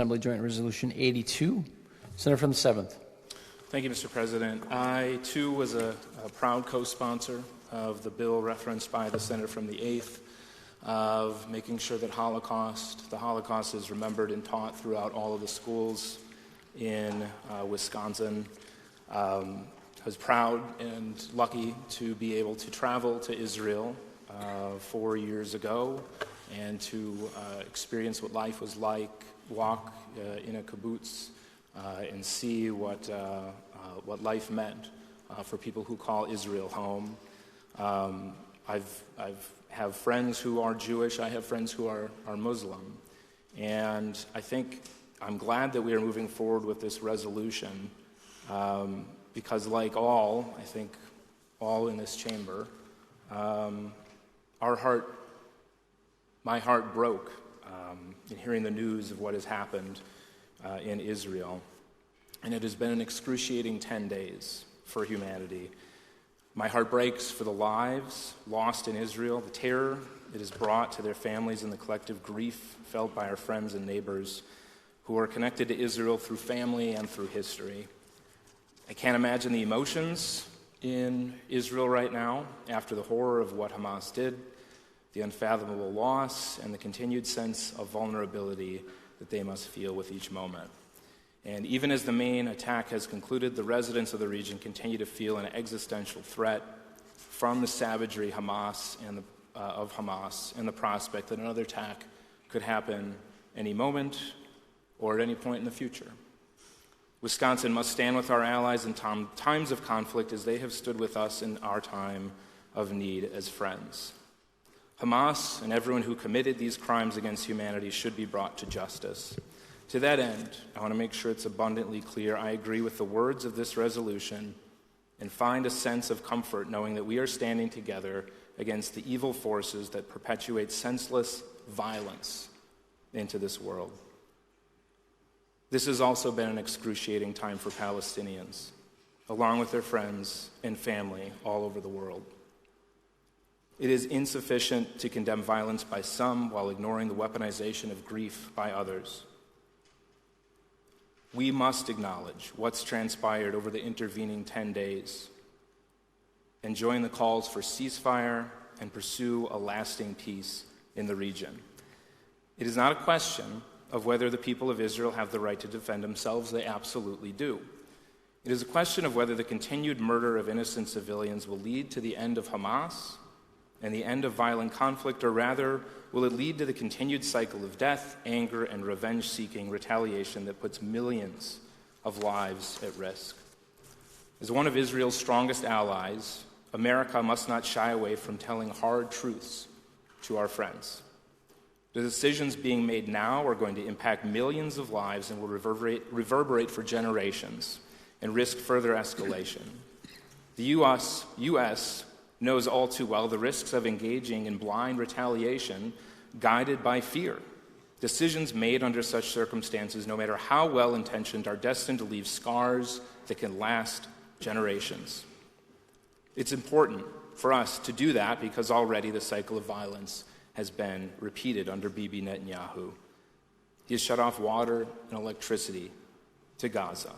Assembly Joint Resolution 82. Senator from the 7th. Thank you, Mr. President. I, too, was a proud co-sponsor of the bill referenced by the Senator from the 8th of making sure that the Holocaust is remembered and taught throughout all of the schools in Wisconsin. I was proud and lucky to be able to travel to Israel 4 years ago and to experience what life was like, walk in a kibbutz, and see what life meant for people who call Israel home. I have friends who are Jewish. I have friends who are Muslim. And I think I'm glad that we are moving forward with this resolution because like all, I think all in this chamber, my heart broke in hearing the news of what has happened in Israel. And it has been an excruciating 10 days for humanity. My heart breaks for the lives lost in Israel, the terror it has brought to their families, and the collective grief felt by our friends and neighbors who are connected to Israel through family and through history. I can't imagine the emotions in Israel right now after the horror of what Hamas did, the unfathomable loss, and the continued sense of vulnerability that they must feel with each moment. And even as the main attack has concluded, the residents of the region continue to feel an existential threat from the savagery of Hamas and the prospect that another attack could happen any moment or at any point in the future. Wisconsin must stand with our allies in times of conflict as they have stood with us in our time of need as friends. Hamas and everyone who committed these crimes against humanity should be brought to justice. To that end, I want to make sure it's abundantly clear I agree with the words of this resolution and find a sense of comfort knowing that we are standing together against the evil forces that perpetuate senseless violence into this world. This has also been an excruciating time for Palestinians, along with their friends and family all over the world. It is insufficient to condemn violence by some while ignoring the weaponization of grief by others. We must acknowledge what's transpired over the intervening 10 days and join the calls for ceasefire and pursue a lasting peace in the region. It is not a question of whether the people of Israel have the right to defend themselves. They absolutely do. It is a question of whether the continued murder of innocent civilians will lead to the end of Hamas and the end of violent conflict, or rather, will it lead to the continued cycle of death, anger, and revenge-seeking retaliation that puts millions of lives at risk? As one of Israel's strongest allies, America must not shy away from telling hard truths to our friends. The decisions being made now are going to impact millions of lives and will reverberate for generations and risk further escalation. The U.S. knows all too well the risks of engaging in blind retaliation guided by fear. Decisions made under such circumstances, no matter how well-intentioned, are destined to leave scars that can last generations. It's important for us to do that because already the cycle of violence has been repeated under Bibi Netanyahu. He has shut off water and electricity to Gaza.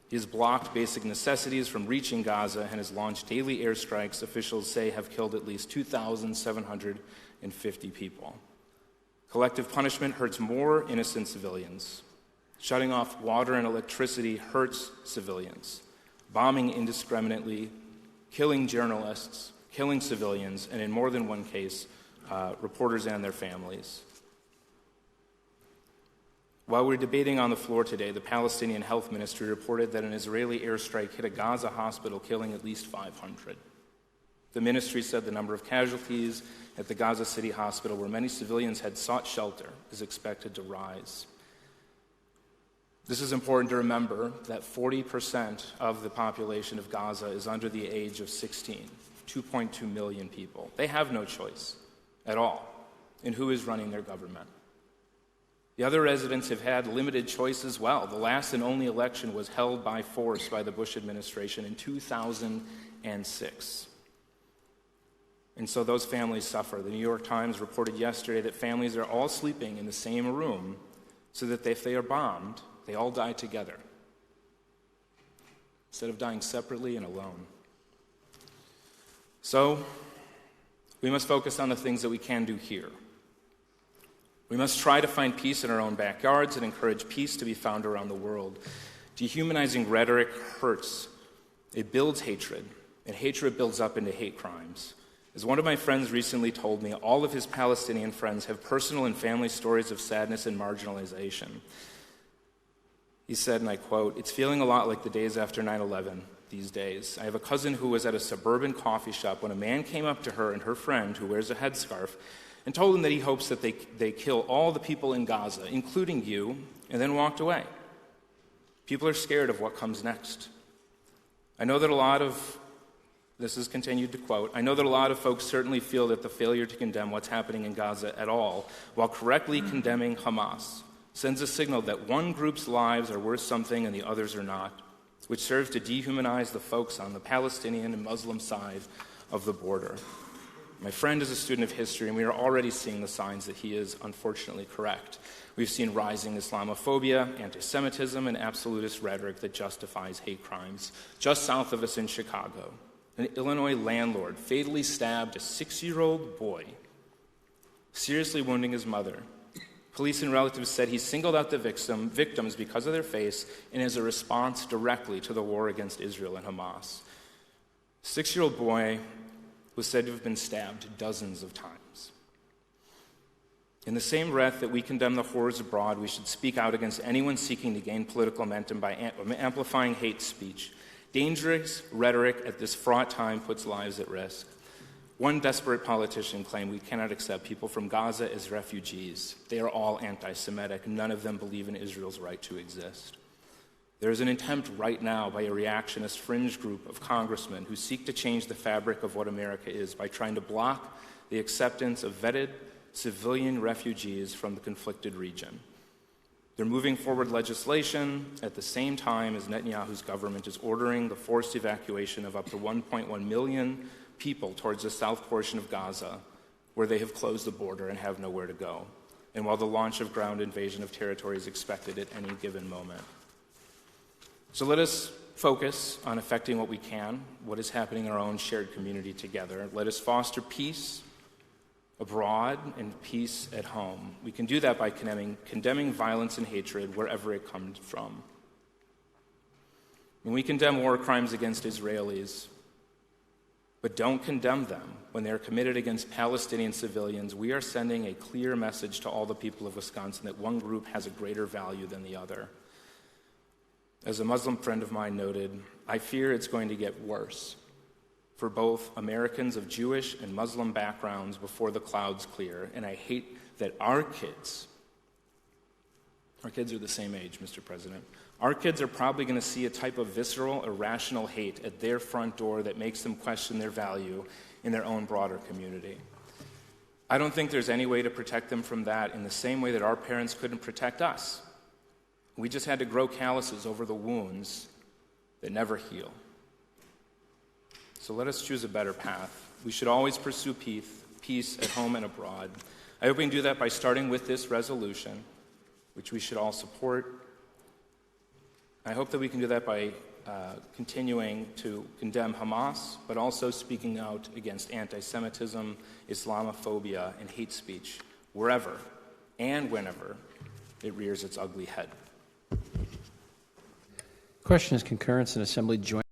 He has blocked basic necessities from reaching Gaza and has launched daily airstrikes officials say have killed at least 2,750 people. Collective punishment hurts more innocent civilians. Shutting off water and electricity hurts civilians. Bombing indiscriminately, killing journalists, killing civilians, and in more than one case, reporters and their families. While we're debating on the floor today, the Palestinian Health Ministry reported that an Israeli airstrike hit a Gaza hospital, killing at least 500. The ministry said the number of casualties at the Gaza City hospital, where many civilians had sought shelter, is expected to rise. This is important to remember that 40% of the population of Gaza is under the age of 16, 2.2 million people. They have no choice at all in who is running their government. The other residents have had limited choice as well. The last and only election was held by force by the Bush administration in 2006. And so those families suffer. The New York Times reported yesterday that families are all sleeping in the same room so that if they are bombed, they all die together, instead of dying separately and alone. So, we must focus on the things that we can do here. We must try to find peace in our own backyards and encourage peace to be found around the world. Dehumanizing rhetoric hurts. It builds hatred, and hatred builds up into hate crimes. As one of my friends recently told me, all of his Palestinian friends have personal and family stories of sadness and marginalization. He said, and I quote, "It's feeling a lot like the days after 9/11 these days. I have a cousin who was at a suburban coffee shop when a man came up to her and her friend, who wears a headscarf, and told them that he hopes that they kill all the people in Gaza, including you, and then walked away. People are scared of what comes next. I know that a lot of," this is continued to quote, "I know that a lot of folks certainly feel that the failure to condemn what's happening in Gaza at all, while correctly condemning Hamas, sends a signal that one group's lives are worth something and the others are not, which serves to dehumanize the folks on the Palestinian and Muslim side of the border." My friend is a student of history, and we are already seeing the signs that he is unfortunately correct. We've seen rising Islamophobia, anti-Semitism, and absolutist rhetoric that justifies hate crimes. Just south of us in Chicago, an Illinois landlord fatally stabbed a 6-year-old boy, seriously wounding his mother. Police and relatives said he singled out the victims because of their face and as a response directly to the war against Israel and Hamas. A 6-year-old boy was said to have been stabbed dozens of times. In the same breath that we condemn the horrors abroad, we should speak out against anyone seeking to gain political momentum by amplifying hate speech. Dangerous rhetoric at this fraught time puts lives at risk. One desperate politician claimed we cannot accept people from Gaza as refugees. They are all anti-Semitic. None of them believe in Israel's right to exist. There is an attempt right now by a reactionist fringe group of congressmen who seek to change the fabric of what America is by trying to block the acceptance of vetted civilian refugees from the conflicted region. They're moving forward legislation at the same time as Netanyahu's government is ordering the forced evacuation of up to 1.1 million people towards the south portion of Gaza, where they have closed the border and have nowhere to go, and while the launch of ground invasion of territory is expected at any given moment. So let us focus on affecting what we can, what is happening in our own shared community together. Let us foster peace abroad and peace at home. We can do that by condemning violence and hatred wherever it comes from. When we condemn war crimes against Israelis, but don't condemn them when they are committed against Palestinian civilians, we are sending a clear message to all the people of Wisconsin that one group has a greater value than the other. As a Muslim friend of mine noted, I fear it's going to get worse for both Americans of Jewish and Muslim backgrounds before the clouds clear, and I hate that our kids are the same age, Mr. President. Our kids are probably going to see a type of visceral, irrational hate at their front door that makes them question their value in their own broader community. I don't think there's any way to protect them from that in the same way that our parents couldn't protect us. We just had to grow calluses over the wounds that never heal. So let us choose a better path. We should always pursue peace at home and abroad. I hope we can do that by starting with this resolution, which we should all support. I hope that we can do that by continuing to condemn Hamas, but also speaking out against anti-Semitism, Islamophobia, and hate speech wherever and whenever it rears its ugly head. Question is concurrence in Assembly joint.